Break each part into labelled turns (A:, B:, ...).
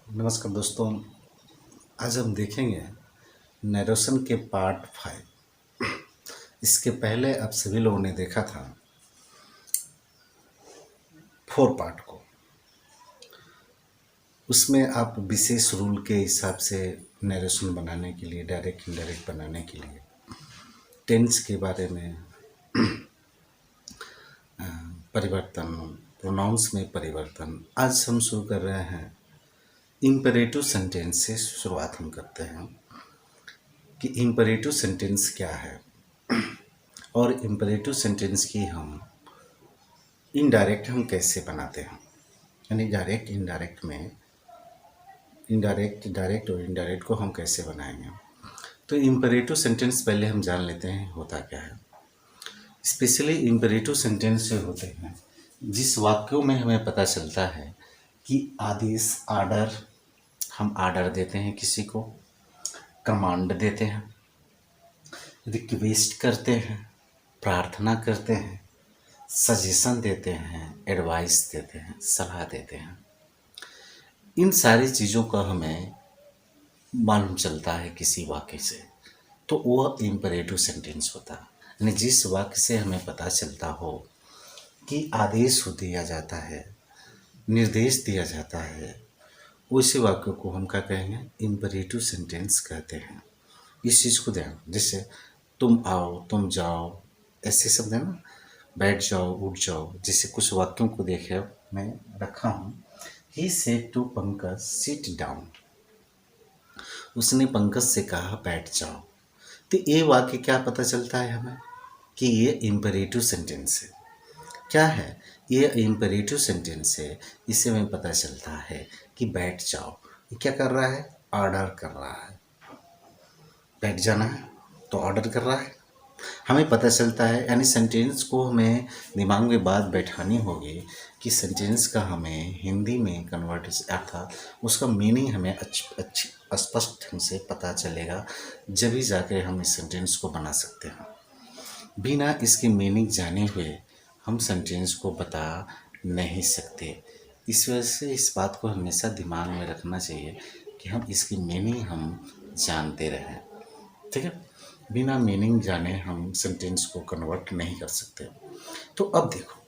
A: नमस्कार दोस्तों। आज हम देखेंगे नरेशन के पार्ट 5। इसके पहले आप सभी लोगों ने देखा था 4 पार्ट को। उसमें आप विशेष रूल के हिसाब से नरेशन बनाने के लिए, डायरेक्ट इनडायरेक्ट बनाने के लिए, टेंस के बारे में परिवर्तन, प्रोनाउंस में परिवर्तन। आज हम शुरू कर रहे हैं इम्पेरेटिव सेंटेंस से। शुरुआत हम करते हैं कि इम्पेरेटिव सेंटेंस क्या है और इम्पेरेटिव सेंटेंस की हम इनडायरेक्ट हम कैसे बनाते हैं, यानी डायरेक्ट इनडायरेक्ट में इनडायरेक्ट, डायरेक्ट और इनडायरेक्ट को हम कैसे बनाएंगे। तो इम्पेरेटिव सेंटेंस पहले हम जान लेते हैं होता क्या है। स्पेशली इम्पेरेटिव सेंटेंस से होते हैं जिस वाक्यों में हमें पता चलता है कि आदेश, आर्डर, हम आर्डर देते हैं किसी को, कमांड देते हैं, रिक्वेस्ट करते हैं, प्रार्थना करते हैं, सजेशन देते हैं, एडवाइस देते हैं, सलाह देते हैं। इन सारी चीज़ों का हमें मालूम चलता है किसी वाक्य से, तो वह इम्पेरेटिव सेंटेंस होता है। यानी जिस वाक्य से हमें पता चलता हो कि आदेश दिया जाता है, निर्देश दिया जाता है, उसी वाक्य को हम क्या कहेंगे, इम्पेरेटिव सेंटेंस कहते हैं। इस चीज़ को ध्यान, जैसे तुम आओ, तुम जाओ, ऐसे शब्द है ना, बैठ जाओ, उठ जाओ। जैसे कुछ वाक्यों को देखे मैं रखा हूँ। He said to Pankaj sit down, उसने पंकज से कहा बैठ जाओ। तो ये वाक्य क्या पता चलता है हमें कि ये इम्पेरेटिव सेंटेंस है। क्या है ये इम्पेरेटिव सेंटेंस है, इससे हमें पता चलता है कि बैठ जाओ। ये क्या कर रहा है, ऑर्डर कर रहा है। बैठ जाना है तो ऑर्डर कर रहा है, हमें पता चलता है। यानी सेंटेंस को हमें दिमाग में बात बैठानी होगी कि सेंटेंस का हमें हिंदी में कन्वर्ट, अर्थात उसका मीनिंग हमें अच्छी स्पष्ट ढंग से पता चलेगा, जब ही जाकर हम इस सेंटेंस को बना सकते हैं। बिना इसकी मीनिंग जाने हुए हम सेंटेंस को बता नहीं सकते। इस वजह से इस बात को हमेशा दिमाग में रखना चाहिए कि हम इसकी मीनिंग हम जानते रहें। ठीक है, बिना मीनिंग जाने हम सेंटेंस को कन्वर्ट नहीं कर सकते। तो अब देखो,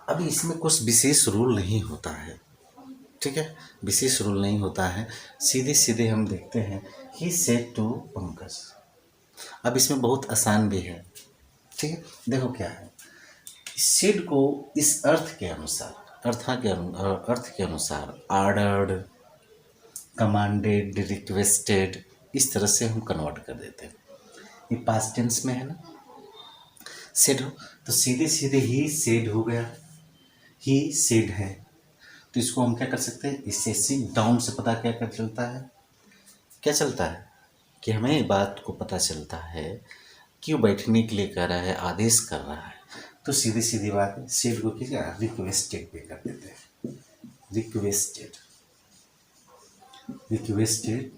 A: अभी इसमें कुछ विशेष रूल नहीं होता है। ठीक है, विशेष रूल नहीं होता है, सीधे सीधे हम देखते हैं ही सेड टू पंकज। अब इसमें बहुत आसान भी है। ठीक है, देखो क्या है, सेड को इस अर्थ के अनुसार, अर्थ के अनुसार ऑर्डर्ड, कमांडेड, रिक्वेस्टेड, इस तरह से हम कन्वर्ट कर देते हैं। ये पास्ट टेंस में है ना, सेड हो तो सीधे सीधे ही सेड हो गया, ही सेड है। तो इसको हम क्या कर सकते हैं, इससे सिट डाउन से पता क्या कर चलता है, क्या चलता है कि हमें बात को पता चलता है कि वो बैठने के लिए कह रहा है, आदेश कर रहा है। तो सीधी सीधी बात है, सेड को क्या रिक्वेस्टेड पे कर देते हैं। रिक्वेस्टेड, रिक्वेस्टेड,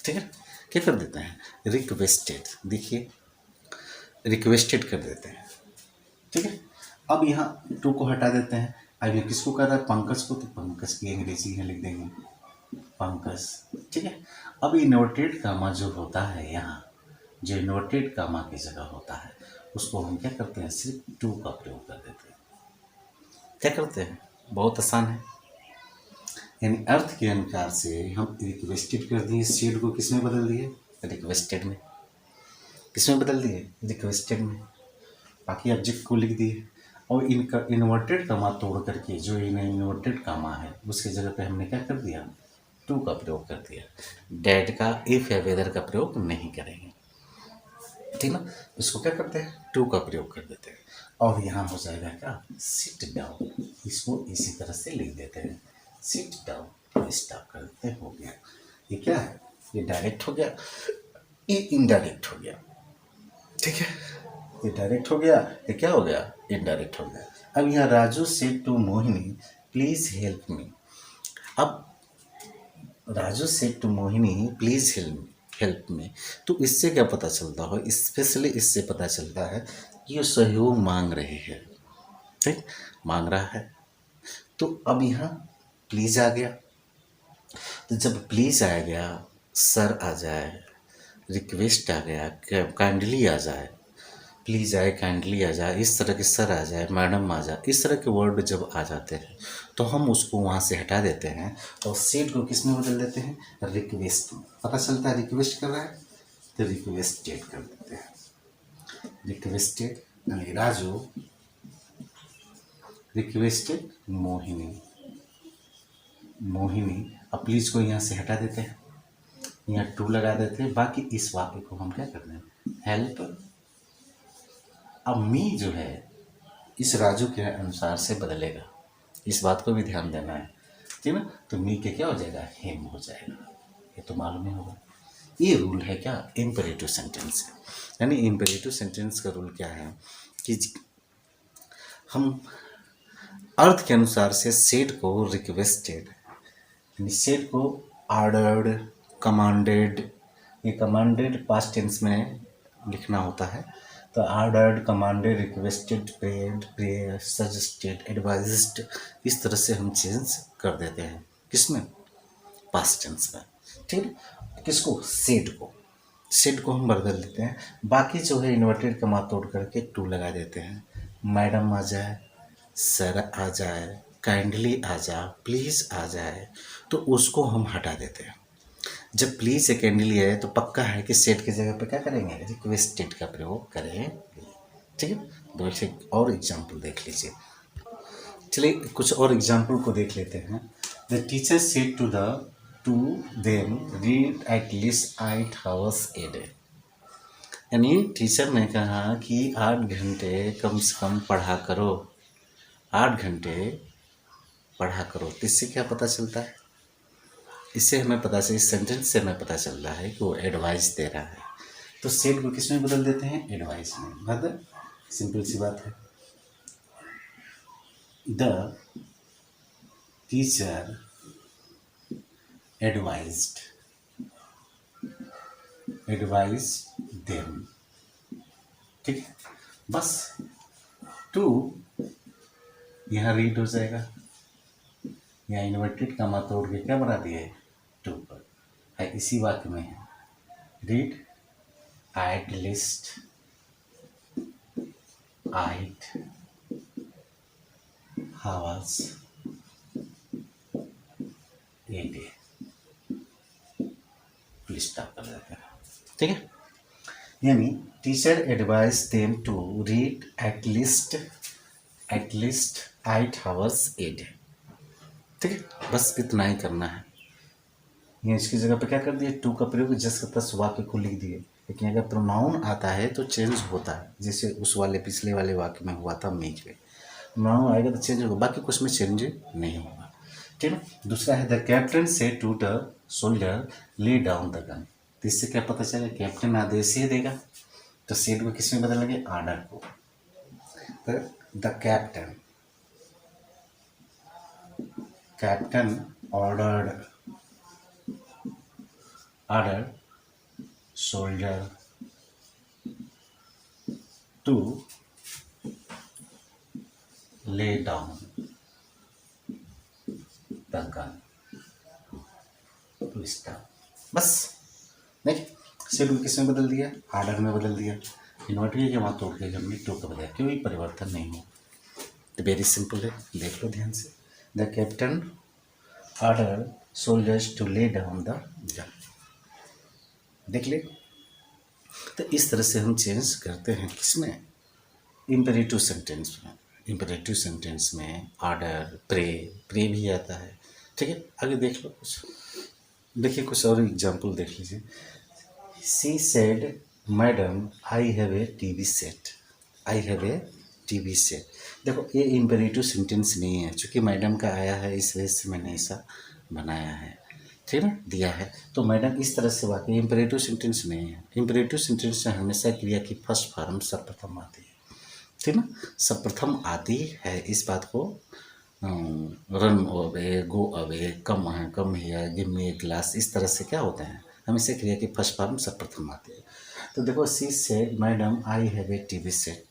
A: ठीक है, क्या कर देते हैं, रिक्वेस्टेड। देखिए, रिक्वेस्टेड कर देते हैं। ठीक है, अब यहाँ टू को हटा देते हैं। अब ये किसको कह रहा है, पंकज को, तो पंकज की अंग्रेजी में लिख देंगे पंकज। ठीक है, अब इन्वर्टेड कामा जो होता है यहाँ, जो इन्वर्टेड कामा की जगह होता है, उसको हम क्या करते हैं, सिर्फ टू का प्रयोग कर देते हैं। क्या करते हैं, बहुत आसान है। यानी अर्थ के अनुसार से हम रिक्वेस्टेड कर दिए, सीड को किस में बदल दिए, रिक्वेस्टेड में। किस में बदल दिए, रिक्वेस्टेड में। बाकी ऑब्जेक्ट को लिख दिए और इनका इन्वर्टेड कामा तोड़ करके जो इन्वर्टेड कामा है उसकी जगह पे हमने क्या कर दिया, टू का प्रयोग कर दिया। डैड का, इफ या वेदर का प्रयोग नहीं करेंगे। ठीक ना, इसको क्या करते हैं, टू का प्रयोग कर देते हैं। और यहाँ हो जाएगा क्या, सिट डाउन। इसको इसी तरह से लिख देते हैं, सिट डाउन, स्टॉप कर देते हैं, हो गया। ये क्या है, ये डायरेक्ट हो गया, ये इनडायरेक्ट हो गया। ठीक है, ये डायरेक्ट हो गया, ये क्या हो गया, इनडायरेक्ट हो गया। अब यहाँ Raju said to Mohini please help me. अब Raju said to Mohini please help me, तो इससे क्या पता चलता है, स्पेशली इससे पता चलता है कि ये सहयोग मांग रहे हैं। ठीक, मांग रहा है। तो अब यहाँ प्लीज आ गया, तो जब प्लीज़ आ गया, सर आ जाए, रिक्वेस्ट आ गया, काइंडली आ जाए, प्लीज़ आए, काइंडली आ जाए, इस तरह के सर आ जाए, मैडम आ जाए, इस तरह के वर्ड जब आ जाते हैं तो हम उसको वहाँ से हटा देते हैं और सेड को किस में बदल देते हैं, रिक्वेस्ट में। पता चलता है रिक्वेस्ट कर रहा है तो रिक्वेस्टेड कर देते हैं। रिक्वेस्टेड यानी राजू रिक्वेस्टेड मोहिनी, मोहिनी। अब प्लीज को यहाँ से हटा देते हैं, यहाँ टू लगा देते हैं, बाकी इस वाक्य को हम क्या करते हैं, हेल्प। अब मी जो है इस राजू के अनुसार से बदलेगा, इस बात को भी ध्यान देना है, ठीक है ना। तो मी के क्या हो जाएगा, हिम हो जाएगा, ये तो मालूम ही होगा। ये रूल है क्या, इम्पेरेटिव सेंटेंस है। यानी इम्पेरेटिव सेंटेंस का रूल क्या है कि हम अर्थ के अनुसार से सेड को रिक्वेस्टेड, यानी सेड को ऑर्डर्ड, कमांडेड, ये कमांडेड पास्ट टेंस में लिखना होता है, तो ordered, commanded, requested, prayed, prayer, suggested, advised, इस तरह से हम चेंज कर देते हैं किसमें, पास्ट टेंस में, ठीक है। किसको, सेड को, सेड को हम बदल देते हैं, बाकी जो है इन्वर्टेड कमा तोड़ करके टू लगा देते हैं, मैडम आ जाए, सर आ जाए, काइंडली आ जा, प्लीज़ आ जाए, तो उसको हम हटा देते हैं। जब प्लीज़ या काइंडली आए तो पक्का है कि सेट की जगह पे क्या करेंगे, रिक्वेस्टेड का प्रयोग करेंगे, ठीक है। तो एक और एग्जाम्पल देख लीजिए, चलिए कुछ और एग्जाम्पल को देख लेते हैं। The teacher said to them read at least 8 hours a day, यानी टीचर ने कहा कि 8 घंटे कम से कम पढ़ा करो, 8 घंटे पढ़ा करो। तो इससे क्या पता चलता है, इससे हमें पता चल, इस सेंटेंस से हमें पता चल रहा है कि वो एडवाइस दे रहा है। तो सेड को किस में बदल देते हैं, एडवाइस में। मतलब सिंपल सी बात है, द टीचर एडवाइज्ड देम, ठीक है। बस टू यहाँ रीड हो जाएगा, यहाँ इन्वर्टेड कमा तोड़ के क्या बना दिए, टू पर है, इसी वाक्य में है, read at least 8 hours a day, please stop कर देते हैं, ठीक है। यानी teacher advise them to read at least 8 hours a day, ठीक है। बस इतना ही करना है। ये इसकी जगह पे क्या कर दिए, टू का प्रयोग जस्ट का तस वाक्य को लिख दिए, लेकिन अगर प्रोनाउन आता है तो चेंज होता है, जैसे उस वाले पिछले वाले वाक्य में हुआ था मेज पे, प्रोनाउन आएगा तो चेंज होगा, बाकी कुछ में चेंज नहीं होगा, ठीक है। दूसरा है the captain said to the soldier lay down the gun, तो इससे क्या पता चला, कैप्टन आदेश ही देगा, तो सेड को किस में बदलेंगे, ऑर्डर को। तो the captain ordered soldier to lay down the gun to stop, बस नहीं, शेड को किस में बदल दिया, ऑर्डर में बदल दिया, इन्वर्टेड के वहाँ तोड़ के हमने टू का बदला, कोई परिवर्तन नहीं हो, तो वेरी सिंपल है, देख लो ध्यान से। The captain order soldiers to lay down the gun, देख ले। तो इस तरह से हम चेंज करते हैं किसमें, इम्पेरेटिव सेंटेंस में। इम्पेरेटिव सेंटेंस में ऑर्डर, प्रे भी आता है, ठीक है। आगे देख लो कुछ, देखिए कुछ और एग्जाम्पल देख लीजिए। She said madam I have a TV set, देखो ये इम्पेरेटिव सेंटेंस नहीं है, चूँकि मैडम का आया है इस वजह से मैंने ऐसा बनाया है, ठीक है, दिया है। तो मैडम इस तरह से वाक्य इम्पेरेटिव सेंटेंस नहीं है, इम्पेरेटिव सेंटेंस में हमेशा क्रिया की फर्स्ट फॉर्म सर्वप्रथम आती है, ठीक ना, सर्वप्रथम आती है। इस बात को run away, go away, come here, give me a glass, इस तरह से क्या होता है, हमेशा क्रिया की फर्स्ट फॉर्म सर्वप्रथम आती है। तो देखो she said madam I have a TV set,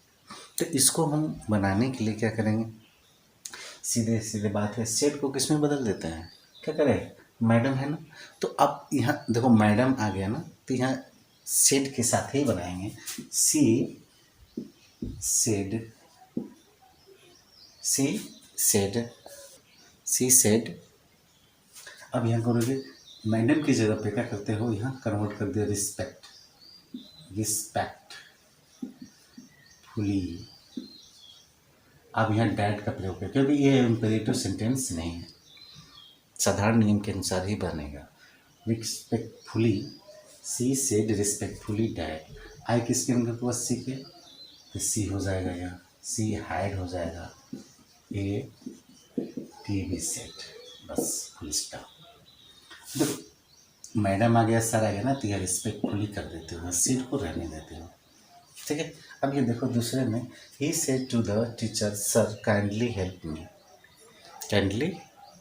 A: तो इसको हम बनाने के लिए क्या करेंगे, सीधे सीधे बात है, सेट को किस में बदल देते हैं, क्या करें, मैडम है ना, तो अब यहाँ देखो मैडम आ गया ना, तो यहाँ सेड के साथ ही बनाएंगे, she said, she said, she said. अब यहाँ करोगे मैडम की जगह पे क्या करते हो, यहाँ कन्वर्ट कर दिया रिस्पेक्ट, रिस्पेक्ट फुली। अब यहाँ डैड का प्रयोग है क्योंकि ये इम्पेरेटिव सेंटेंस नहीं है, साधारण नियम के अनुसार ही बनेगा। Respectfully she said respectfully dad, I किसके अंदर हुआ, सी के, तो सी हो जाएगा, यहाँ सी हाइड हो जाएगा, ए टी बी सेट, बस फुल स्टॉप। देखो मैडम आ गया, सर आ गया ना, तो यह रिस्पेक्टफुली कर देते हो, सीट को रहने देते हो, ठीक है। अब ये देखो दूसरे में, he said to the teacher sir kindly help me, kindly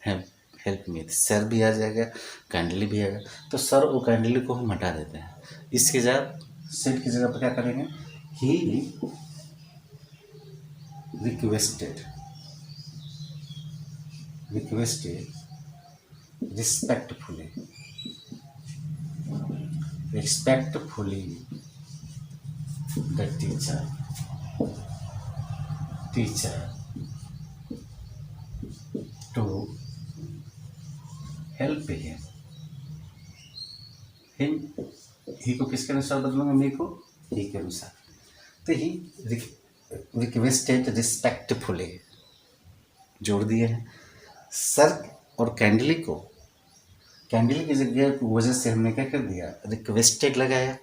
A: help me, sir भी आ जाएगा, काइंडली भी आएगा, तो सर और काइंडली को हम हटा देते हैं, इसके जगह सेड की जगह पर क्या करेंगे, he requested, respectfully, respectfully the teacher to help him, he को किसके अनुसार बदलूंगा, मी को ही के अनुसार, तो ही रिक्वेस्टेड रिस्पेक्टफुली जोड़ दिए हैं। सर और कैंडली को, कैंडली की जगह की वजह से हमने क्या कर दिया, रिक्वेस्टेड लगाया,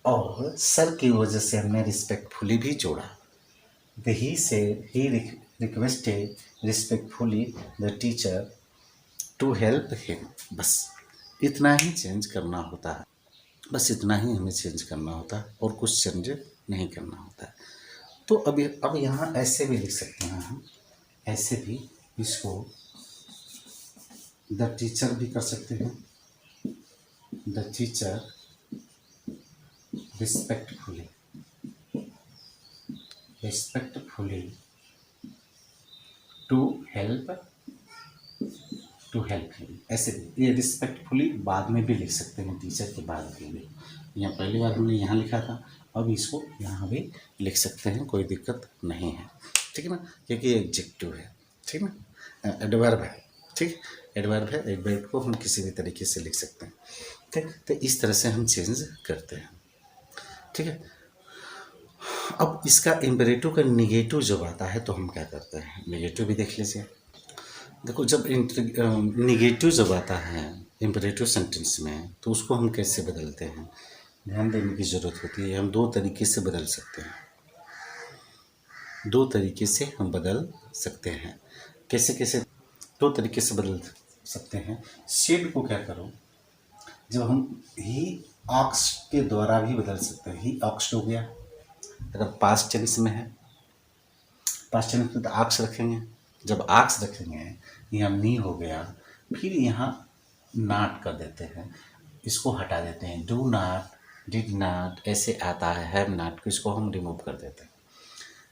A: और सर की वजह से हमने रिस्पेक्टफुली भी जोड़ा, द ही से he requested respectfully the teacher to help him, बस इतना ही चेंज करना होता है, बस इतना ही हमें चेंज करना होता है और कुछ चेंज नहीं करना होता है। तो अब यहाँ ऐसे भी लिख सकते हैं हम, ऐसे भी इसको द टीचर भी कर सकते हैं, the teacher respectfully, respectfully to help him, ऐसे भी ये रिस्पेक्टफुली बाद में भी लिख सकते हैं, टीचर के बाद भी, यहाँ पहली बार हमने यहाँ लिखा था, अब इसको यहाँ भी लिख सकते हैं, कोई दिक्कत नहीं है, ठीक है ना, क्योंकि ये एडजेक्टिव है, ठीक है ना, एडवर्ब है, ठीक, एडवर्ब है, एडवर्ब को हम किसी भी तरीके से लिख सकते हैं, ठीक, तो इस तरह से हम चेंज करते हैं, ठीक है। अब इसका इम्पेरेटिव का निगेटिव जब आता है तो हम क्या करते हैं, निगेटिव भी देख लीजिए। देखो जब निगेटिव जब आता है इम्पेरेटिव सेंटेंस में, तो उसको हम कैसे बदलते हैं, ध्यान देने की ज़रूरत होती है। हम दो तरीके से बदल सकते हैं, दो तरीके से हम बदल सकते हैं, कैसे कैसे दो तरीके से बदल सकते हैं। शेड को क्या करो, जब हम ही ऑक्स के द्वारा भी बदल सकते हैं, ही ऑक्स हो गया, अगर पास्ट टेंस में है, पास्ट टेंस में तो ऑक्स रखेंगे, जब ऑक्स रखेंगे यहाँ मी हो गया, फिर यहाँ नॉट कर देते हैं, इसको हटा देते हैं, डू नॉट, डिड नॉट ऐसे आता है, हैव नॉट को इसको हम रिमूव कर देते हैं,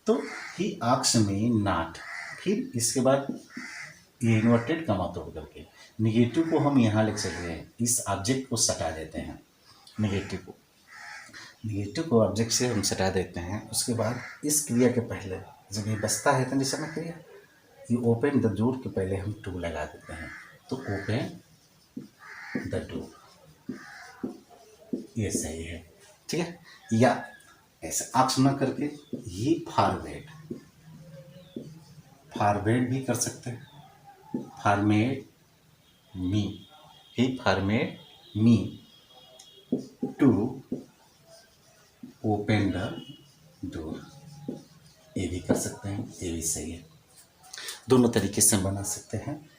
A: तो ही ऑक्स में नॉट, फिर इसके बाद ये इन्वर्टेड कमा तोड़ करके निगेटिव को हम यहाँ लिख सकते हैं, इस ऑब्जेक्ट को सटा देते हैं, निगेटिव को ऑब्जेक्ट से हम सटा देते हैं। उसके बाद इस क्रिया के पहले जब ये बसता है कंडीशन में क्रिया, ये ओपन द डोर के पहले हम टू लगा देते हैं, तो ओपन द डोर, ये सही है, ठीक है। या ऐसे ऑक्स न करके ये फॉरवर्ड भी कर सकते हैं, formed me, he formed me to open the door, ये भी कर सकते हैं, ये भी सही है, दोनों तरीके से बना सकते हैं।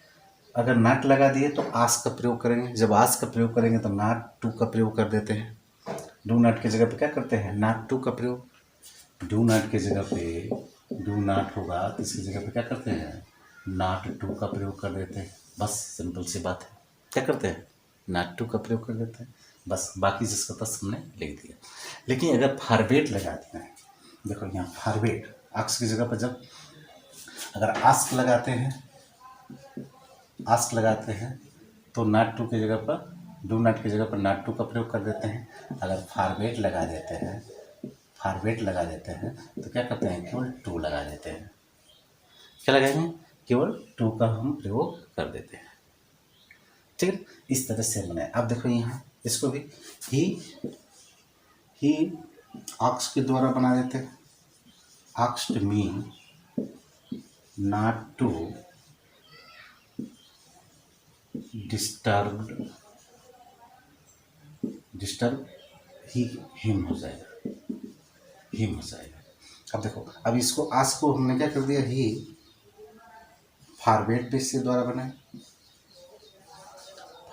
A: अगर नॉट लगा दिए तो आस का प्रयोग करेंगे, जब आस का प्रयोग करेंगे तो नॉट टू का प्रयोग कर देते हैं, डू नॉट की जगह पे क्या करते हैं, नॉट टू का प्रयोग, डू नॉट की जगह पे डू नॉट होगा तो इसकी जगह पे क्या करते हैं, नॉट टू का प्रयोग कर देते हैं, बस सिंपल सी बात है, क्या करते हैं, नॉट टू का प्रयोग कर देते हैं, बस बाकी जिसका तस हमने लिख दिया। लेकिन अगर फॉरवर्ड लगा दिया है, देखो यहाँ फॉरवर्ड आस्क की जगह पर जब अगर आस्क लगाते हैं, तो नॉट टू की जगह पर डू नॉट की जगह पर नॉट टू का प्रयोग कर देते हैं। अगर फॉरवेट लगा देते हैं, फॉरवेट लगा देते हैं तो क्या करते हैं, केवल टू लगा देते हैं। क्या लगाएंगे, केवल टू का हम प्रयोग कर देते हैं। ठीक है, इस तरह से बनाए। अब देखो यहाँ इसको भी ही ऑक्स के द्वारा बना देते हैं। ऑक्स to mean not to disturb he him हो जाएगा, हिम हो जाएगा। अब देखो, अब इसको आस को हमने क्या कर दिया, ही फॉरवर्ड पेज से द्वारा बनाए।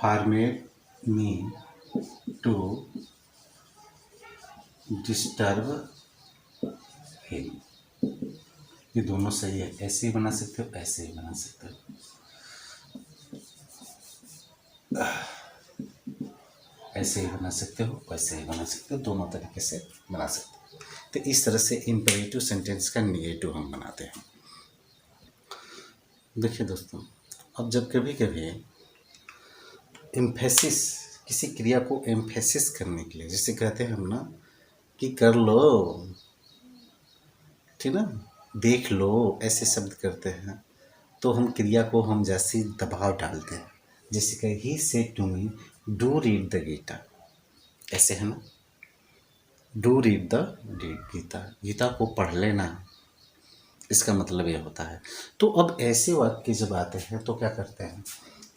A: Forward mean to disturb him, ये दोनों सही है। ऐसे ही बना सकते हो, ऐसे ही बना सकते हो, ऐसे ही बना सकते हो, वैसे ही बना सकते हो, दोनों तरीके से बना सकते हो। तो इस तरह से इम्पेरेटिव सेंटेंस का निगेटिव हम बनाते हैं। देखिए दोस्तों, अब जब कभी कभी एम्फेसिस, किसी क्रिया को एम्फेसिस करने के लिए, जैसे कहते हैं हम ना कि कर लो, ठीक ना, देख लो, ऐसे शब्द करते हैं, तो हम क्रिया को हम जैसे दबाव डालते हैं। जैसे कि he said to me do read the Gita, ऐसे है ना, do read the Gita, Gita को पढ़ लेना, इसका मतलब ये होता है। तो अब ऐसे वाक्य जब आते हैं तो क्या करते हैं,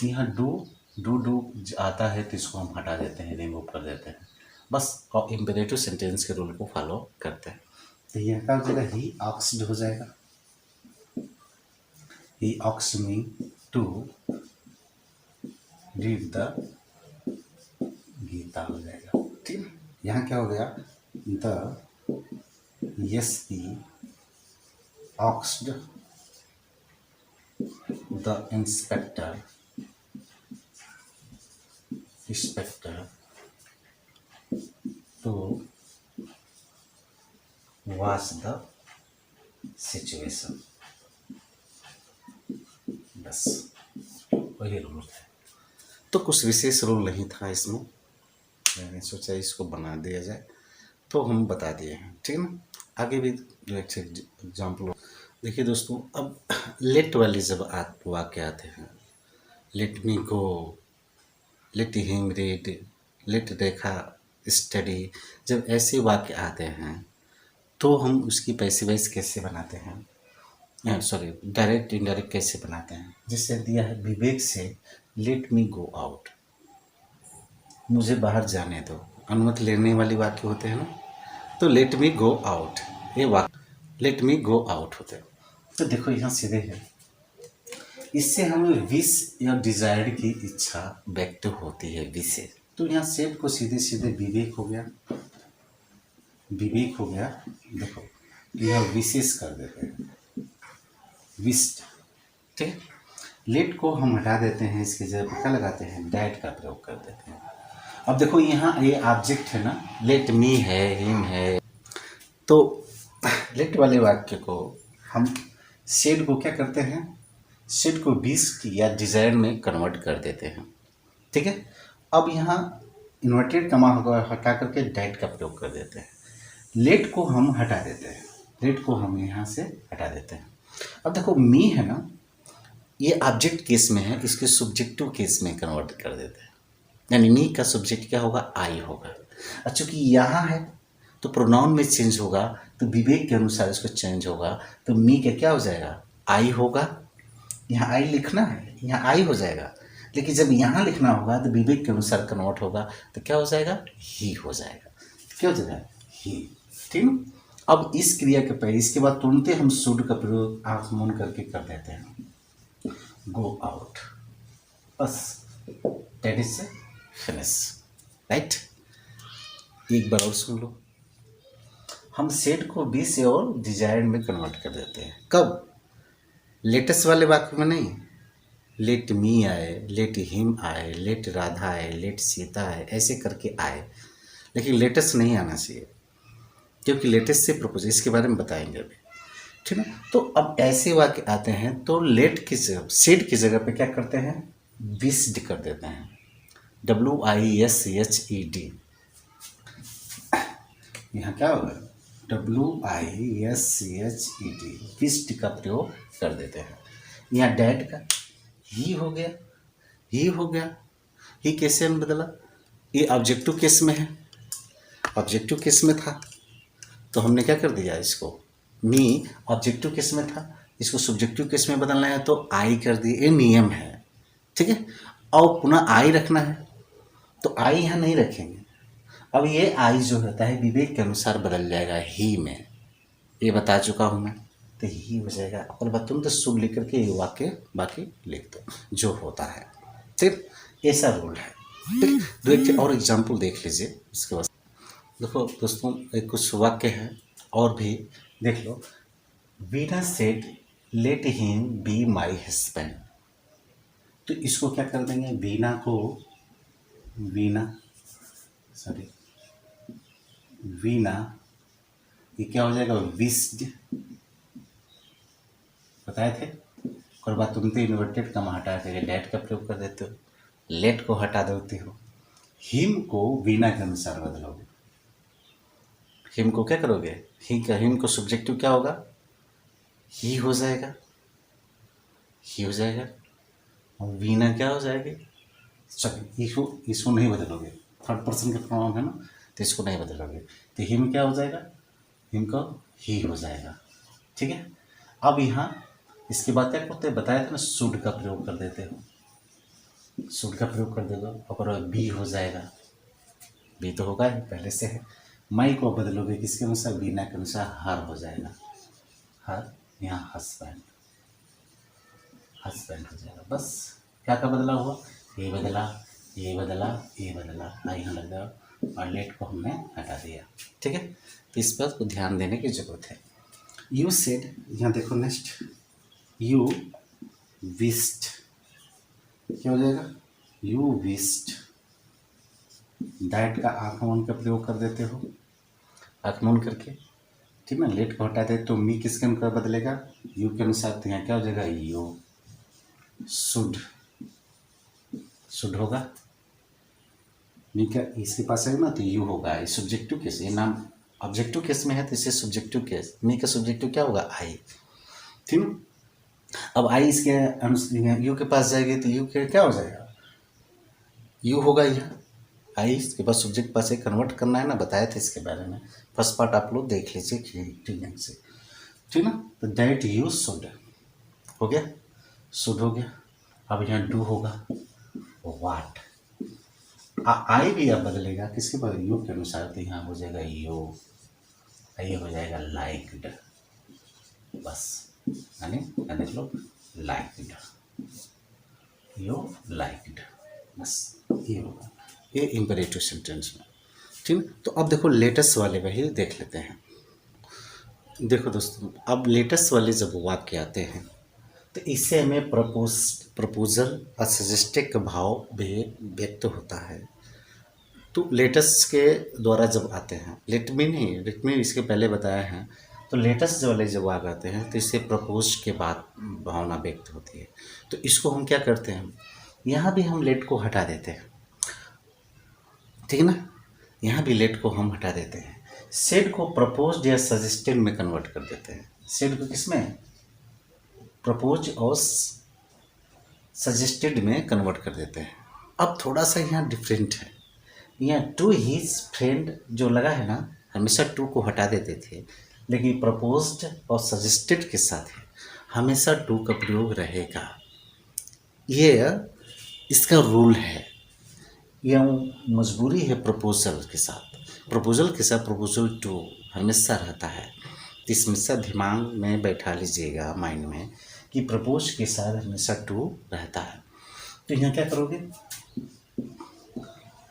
A: यहाँ डू आता है तो इसको हम हटा देते हैं, रिमूव कर देते हैं, बस और इम्पेरेटिव सेंटेंस के रूल को फॉलो करते हैं। तो यहाँ का हो जाएगा ही आस्क्ड हो जाएगा, he asked me to read the Gita हो जाएगा। ठीक है, यहाँ क्या हो गया, the SP asked the inspector to watch the situation, बस वही रूल है। तो कुछ विशेष रूल नहीं था इसमें, मैंने सोचा इसको बना दिया जाए तो हम बता दिए हैं। ठीक है ना, आगे भी जो एक एग्जाम्पल। देखिए दोस्तों, अब लेट वाले जब वाक्य आते हैं, लेट मी गो, लेट हिम रीड, लेट रेखा स्टडी, जब ऐसे वाक्य आते हैं तो हम उसकी पैसिव वॉइस कैसे बनाते हैं, सॉरी डायरेक्ट इनडायरेक्ट कैसे बनाते हैं। जिससे दिया है, विवेक से लेट मी गो आउट, मुझे बाहर जाने दो, अनुमति लेने वाली वाक्य होते हैं ना, तो लेट मी गो आउट, ये वाक्य लेट मी गो आउट होते हैं। तो देखो यहाँ सीधे है, इससे हमें विश या डिजायर्ड की इच्छा व्यक्त होती है, विशेष। तो यहाँ सेट को सीधे सीधे विवेक हो गया, विवेक हो गया। देखो यह विशेष कर देते हैं, विश। ठीक, लेट को हम हटा देते हैं, इसकी जगह पर क्या लगाते हैं, डैट का प्रयोग कर देते हैं। अब देखो यहाँ ये ऑब्जेक्ट है ना, लेट मी है, हिम है, तो लेट वाले वाक्य को हम शेड को क्या करते हैं, शेड को विश या डिजायर में कन्वर्ट कर देते हैं। ठीक है, अब यहाँ इन्वर्टेड कमा होगा, हटा करके डैट का प्रयोग कर देते हैं। लेट को हम हटा देते हैं, लेट को हम यहाँ से हटा देते हैं। अब देखो मी है ना, ये ऑब्जेक्ट केस में है, इसके सब्जेक्टिव केस में कन्वर्ट कर देते हैं, यानी मी का सब्जेक्ट क्या होगा, आई होगा। और चूंकि यहाँ है तो प्रोनाउन में चेंज होगा, तो विवेक के अनुसार इसको चेंज होगा, तो मी का क्या हो जाएगा, आई होगा। यहाँ आई लिखना है, यहाँ आई हो जाएगा, लेकिन जब यहाँ लिखना होगा तो विवेक के अनुसार कन्वर्ट होगा, तो क्या हो जाएगा, ही हो जाएगा। क्या हो जाएगा, ही। ठीक है, अब इस क्रिया के पहले, इसके बाद तुरंत हम शुड का प्रयोग आंख मूंद करके कर देते हैं, गो आउट, बस दैट इज फिनिश, राइट। एक बार और सुन लो, हम सेट को बी से और डिजायर्ड में कन्वर्ट कर देते हैं। कब, लेटेस्ट वाले वाक्य में नहीं, लेट मी आए, लेट हिम आए, लेट राधा आए, लेट सीता आए, ऐसे करके आए, लेकिन लेटेस्ट नहीं आना चाहिए, क्योंकि लेटेस्ट से प्रपोज, इसके बारे में बताएंगे अभी। ठीक है, तो अब ऐसे वाक्य आते हैं तो लेट की जगह, सेड की जगह पे क्या करते हैं, विस्ड कर देते हैं, WISHED। यहाँ क्या होगा, WISHED, विस्ड का प्रयोग कर देते हैं। यहाँ डैड का ही हो गया, ही हो गया, ही कैसे हमने बदला, ये ऑब्जेक्टिव केस में है, ऑब्जेक्टिव केस में था तो हमने क्या कर दिया, इसको मी ऑब्जेक्टिव केस में था, इसको सब्जेक्टिव केस में बदलना है तो आई कर दिए, ये नियम है, ठीक है। और पुनः आई रखना है तो आई यहाँ नहीं रखेंगे, अब ये आई जो होता है विवेक के अनुसार बदल जाएगा ही में, ये बता चुका हूँ मैं, तो ही हो जाएगा। और तुम तो शुभ लिख करके ये वाक्य बाकी लिख दो जो होता है, ठीक, ऐसा रूल है, ठीक। दो एक और एग्जाम्पल देख लीजिए उसके बाद। देखो दोस्तों, एक कुछ वाक्य है और भी देख लो। Veena said let him be my husband, तो इसको क्या कर देंगे, वीना को, वीना सॉरी वीना, ये क्या हो जाएगा, विस्ड, बताए थे। और बात तुम तो इन्वर्टेड कम हटा के डैट का प्रयोग कर देते हो, लेट को हटा देती हो, हिम को वीना के अनुसार बदलोगे, हिम को क्या करोगे, ही का, हिम को सब्जेक्टिव क्या होगा, ही हो जाएगा, ही हो जाएगा, और वीना क्या हो जाएगी, सॉरी इसको नहीं बदलोगे, थर्ड पर्सन के प्रोनाउन है ना, तो इसको नहीं बदलोगे, तो हिम क्या हो जाएगा, हिम का ही हो जाएगा, ठीक है। अब यहाँ इसके बाद क्या करते हैं, बताया था ना, शुड का प्रयोग कर देते हो, शुड का प्रयोग कर देगा, और बी हो जाएगा, बी तो होगा ही पहले से है। माई को बदलोगे किसके अनुसार, बीना के अनुसार, हर हो जाएगा, हर, यहाँ हस्बैंड, हस्बैंड हो जाएगा। बस क्या क्या बदला हुआ, ये बदला, ये बदला, ये बदला, यहाँ लग गया, और लेट को हमने हटा दिया, ठीक है। तो इस बात को ध्यान देने की जरूरत है। यू सेड, यहाँ देखो नेक्स्ट, यू विस्ड, क्या हो जाएगा, यू विस्ड, दैट का आगमन का प्रयोग कर देते हो, आगमन करके, ठीक ना, लेट को हटा दे तो मी किसके अनुसार बदलेगा, यू के अनुसार, तो यहाँ क्या हो जाएगा, यू शुड, शुड होगा, मी का इसके पास है ना, तो यू होगा, ये सब्जेक्टिव केस, ये नाम ऑब्जेक्टिव केस में है तो इसे सब्जेक्टिव केस, मी का सब्जेक्टिव क्या होगा, आई, ठीक। अब आई इसके यू के पास जाएगी तो यू के क्या हो जाएगा, यू होगा, यहाँ आई इसके पास सब्जेक्ट पास से कन्वर्ट करना है ना, बताया था इसके बारे में, फर्स्ट पार्ट आप लोग देख लीजिए ठीक से, ठीक ना। तो दैट यू शुड हो गया, शुड हो गया। अब यहाँ डू होगा, वाट, आई भी अब बदलेगा किसके पास, यू के अनुसार, तो यहाँ हो जाएगा यू, ये हो जाएगा लाइक्ड, बस यानी देख लो, लाइक्ड, यू लाइक्ड, बस ये होगा, ये इम्परेटिव सेंटेंस में, ठीक। तो अब देखो लेटेस्ट वाले में ही देख लेते हैं। देखो दोस्तों, अब लेटेस्ट वाले जब वाक्य आते हैं तो इससे हमें प्रपोजल और सजेस्टिव का भाव भी व्यक्त होता है। तो लेटेस्ट के द्वारा जब आते हैं, लेट में इसके पहले बताया है, तो लेटेस्ट वाले जब आ जाते हैं तो इससे प्रपोज के बाद भावना व्यक्त होती है। तो इसको हम क्या करते हैं, यहाँ भी हम लेट को हटा देते हैं, ठीक है ना, यहाँ भी लेट को हम हटा देते हैं, सेड को प्रपोज या सजेस्टेड में कन्वर्ट कर देते हैं। सेड को किस में, प्रपोज और सजेस्टेड में कन्वर्ट कर देते हैं। अब थोड़ा सा यहाँ डिफरेंट है, यहाँ टू हिज फ्रेंड जो लगा है ना, हमेशा टू को हटा देते थे, लेकिन प्रपोज्ड और सजेस्टेड के साथ है हमेशा टू का प्रयोग रहेगा, ये इसका रूल है, यह मजबूरी है। प्रपोजल के साथ प्रपोजल टू हमेशा रहता है, तो इसमें हमेशा दिमाग में बैठा लीजिएगा, माइंड में, कि प्रपोज के साथ हमेशा टू रहता है। तो यहाँ क्या करोगे,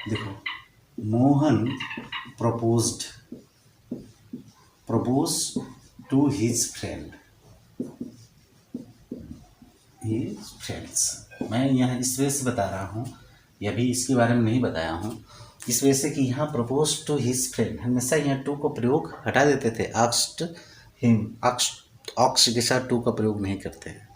A: देखो, Mohan propose to his friends. मैं यहाँ इस वजह से बता रहा हूँ, यह भी इसके बारे में नहीं बताया हूँ, इस वजह से कि यहाँ प्रपोज टू हिज फ्रेंड, हमेशा यहाँ टू को प्रयोग हटा देते थे, आस्क्ड हिम, आस्क्ड के साथ टू का प्रयोग नहीं करते हैं।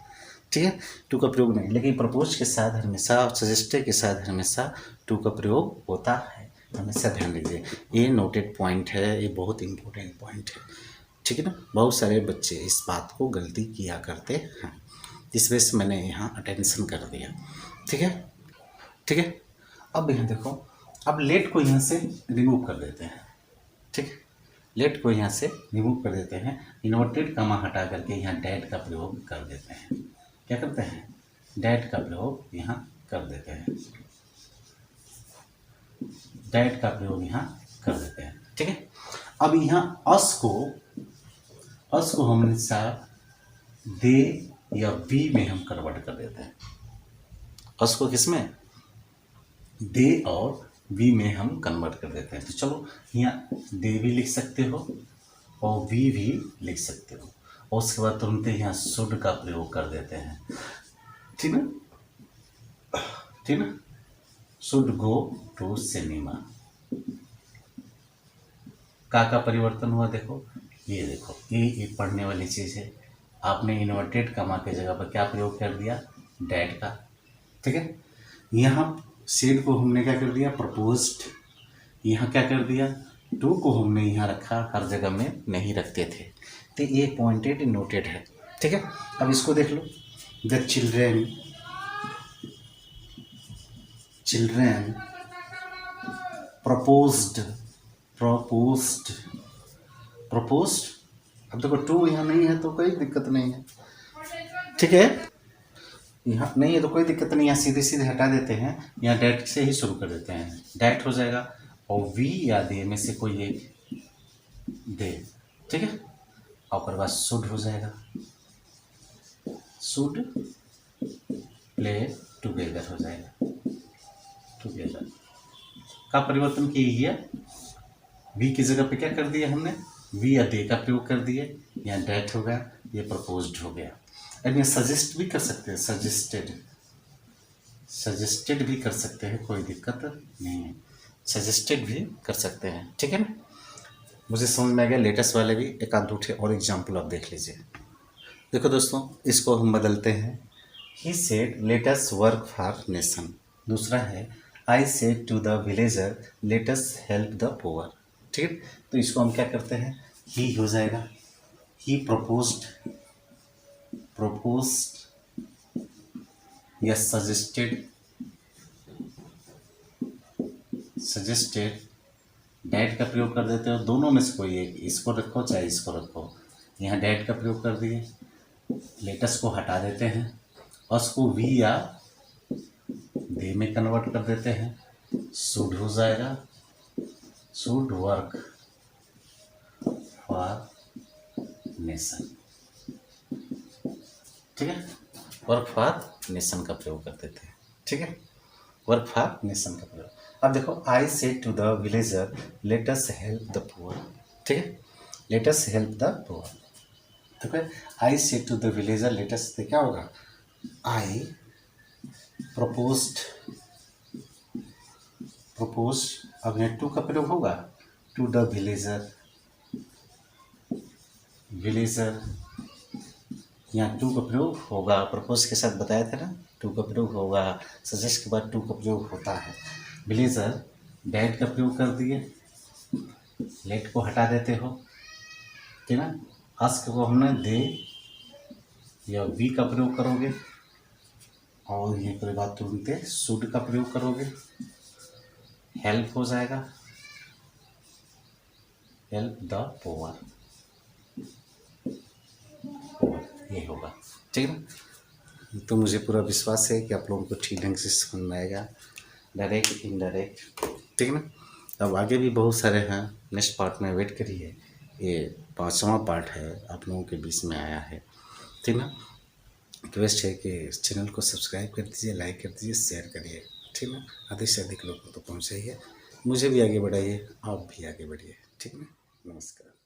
A: ठीक है, टू का प्रयोग नहीं, लेकिन प्रपोज के साथ हमेशा और सजेस्टेड के साथ हमेशा टू का प्रयोग होता है, हमेशा ध्यान दीजिए। ये नोटेड पॉइंट है, ये बहुत इंपॉर्टेंट पॉइंट है, ठीक है ना। बहुत सारे बच्चे इस बात को गलती किया करते हैं, इस वजह से मैंने यहाँ अटेंशन कर दिया, ठीक है, ठीक है। अब यहाँ देखो, अब लेट को यहाँ से रिमूव कर देते हैं, ठीक है, लेट को यहाँ से रिमूव कर देते हैं, इन्वर्टेड कॉमा हटा करके यहाँ डैट का प्रयोग कर देते हैं। क्या करते हैं, डैट का प्रयोग यहाँ कर देते हैं, डैट का प्रयोग यहाँ कर देते हैं, ठीक है। अब यहाँ अस को हम हमेशा दे या वी में हम कन्वर्ट कर देते हैं। अस को किस में, दे और वी में हम कन्वर्ट कर देते हैं। तो चलो यहाँ दे भी लिख सकते हो और वी भी लिख सकते हो, और उसके बाद तुरंत यहाँ शुड का प्रयोग कर देते हैं, ठीक ना, ठीक ना। शुड गो टू सिनेमा, का परिवर्तन हुआ, देखो ये देखो, ये पढ़ने वाली चीज़ है। आपने इन्वर्टेड कॉमा के जगह पर क्या प्रयोग कर दिया, डैट का, ठीक है। यहाँ सेड को हमने क्या कर दिया, प्रपोज्ड, यहाँ क्या कर दिया, टू को हमने यहाँ रखा, हर जगह में नहीं रखते थे, तो ये पॉइंटेड नोटेड है, ठीक है। अब इसको देख लो, द चिल्ड्रेन प्रपोज्ड, अब देखो टू यहाँ नहीं है तो कोई दिक्कत नहीं है, ठीक है, यहाँ नहीं है तो कोई दिक्कत नहीं, यहाँ सीधे सीधे हटा देते हैं, यहाँ डैट से ही शुरू कर देते हैं, डैट हो जाएगा, और वी या दे में से कोई एक दे, ठीक है, और बाद शुड हो जाएगा, शुड प्ले टुगेदर हो जाएगा, टुगेदर का परिवर्तन किया, वी की जगह पे क्या कर दिया हमने, वी या दे का प्रयोग कर दिए, यहाँ डैट हो गया, ये प्रपोज्ड हो गया। अब ये सजेस्ट भी कर सकते हैं, सजेस्टेड भी कर सकते हैं, कोई दिक्कत नहीं है, सजेस्टेड भी कर सकते हैं, ठीक है ना। मुझे समझ में आ गया। लेटेस्ट वाले भी एक आध दो और एग्जाम्पल आप देख लीजिए। देखो दोस्तों, इसको हम बदलते हैं, he said let us work for nation. दूसरा है, I said to the villager let us help the poor, ठीक है। तो इसको हम क्या करते हैं, ही हो जाएगा, ही प्रपोज्ड या सजेस्टेड डैट का प्रयोग कर देते हो, दोनों में से कोई एक, इसको रखो चाहे इसको रखो, यहाँ डैट का प्रयोग कर दिए, लेटस को हटा देते हैं, अस को वी या दे में कन्वर्ट कर देते हैं, शुड हो जाएगा, शुड वर्क फॉर नेशन, ठीक है, वर्क फॉर नेशन का प्रयोग कर देते हैं, ठीक है, वर्क फॉर नेशन का प्रयोग। अब देखो, I said to the villager let us help the poor, ठीक है, let us help the poor, देखो I said to the villager let us, तो क्या होगा, आई प्रपोज्ड, अब यहाँ टू का प्रयोग होगा, टू द विलेजर, यहाँ टू का प्रयोग होगा, प्रपोज के साथ बताया था ना, टू का प्रयोग होगा, सजेस्ट के बाद टू का प्रयोग होता है, विलेजर डैट का प्रयोग कर दिए, लेट को हटा देते हो, ठीक है ना, आस्क को हमने दे या वी का प्रयोग करोगे, और ये कोई बात तुरंत शुड का प्रयोग करोगे, हेल्प हो जाएगा, हेल्प द पुअर, ये होगा, ठीक है ना। तो मुझे पूरा विश्वास है कि आप लोगों को ठीक ढंग से समझ में आएगा, डायरेक्ट इनडायरेक्ट, ठीक है ना। अब आगे भी बहुत सारे हैं, नेक्स्ट पार्ट में वेट करिए, ये 5वां पार्ट है, आप लोगों के बीच में आया है, ठीक ना। रिक्वेस्ट है कि इस चैनल को सब्सक्राइब कर दीजिए, लाइक कर दीजिए, शेयर करिए, ठीक ना, अधिक से अधिक लोगों को तो पहुँचाइए, मुझे भी आगे बढ़ाइए, आप भी आगे बढ़िए, ठीक ना। नमस्कार।